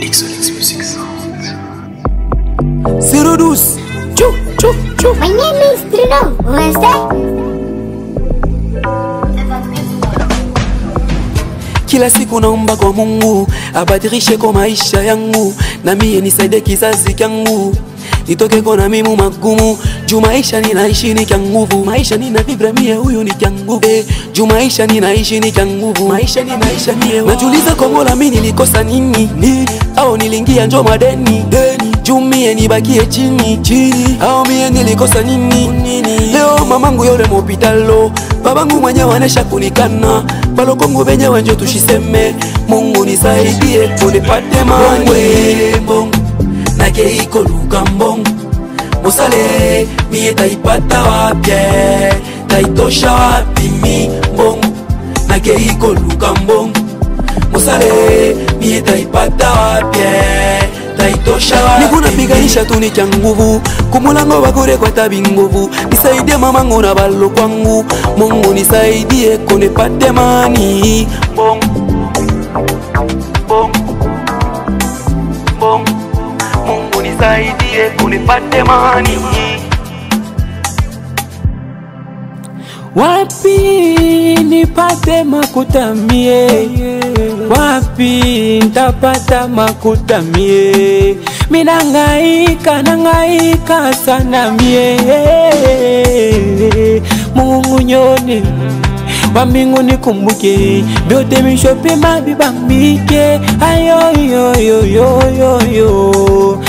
Exolix Music Sound. 012. Chou, chou, chou. My name is Trino. Wednesday. Kila siku naomba kwa Mungu abadilishe kwa maisha yangu, na mie nisaidie kizazi changu nitoke kwa mimi magumu. Juu maisha ninaishi ni kwa nguvu, maisha ninavibra mie huyu ni kwa nguvu. Juu maisha ninaishi ni kwa nguvu, maisha ninaisha mie. Najiuliza kwa Mola mimi nilikosa nini, au nilingia njo madeni. Juu mie nibakie chini, au mie nilikosa nini. Leo mamangu yole mopitalo, babangu mwenyewe anesha kunikana, balokongu benye wenjo tushiseme. Mungu nisaidie kunipate mani bongo nake iko luka mbongo. Musale mie taipata wapye, taitosha wapi mi mbongo nake iko luka mbongo. Musale mie taipata wapye, taitosha wapi. Nikuna piganisha tuni kia nguvu, kumulango wakure kwa tabi nguvu. Nisaidie mamangu na balo kwangu, Mungu nisaidie kunipate mani bongo bongo bongo. Mungu nisaidie kunipate mani. Wapi nipate makuta mie, wapi nitapata makuta mie. Minangaika sana mie. Mungu nyone wa mbinguni kumbuke, vyote mishope mabibambike. Ayo yo yo yo yo yo.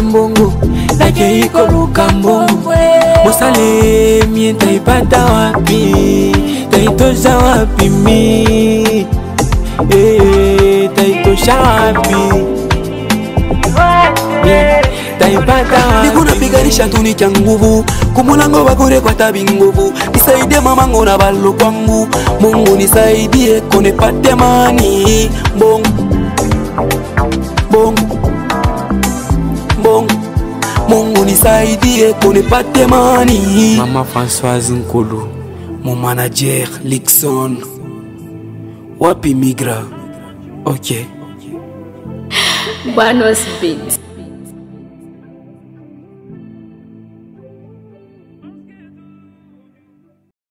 Mbongo nake iko luka mbongo. Musale mie taipata wapi, taitosha wapi mi, taitosha wapi, taipata wapi. Nikuna piganisha tuni kia nguvu, kumulango wakure kwa tabi nguvu. Nisaidie mamangu na balo kwangu, Mungu nisaidie kunipate mani bongo bongo bongo. Mungu nisaidie kunipate mani. Mama Françoise Nkulu, mon manager Lixon, wapi migra. Okay. Buenos Beats.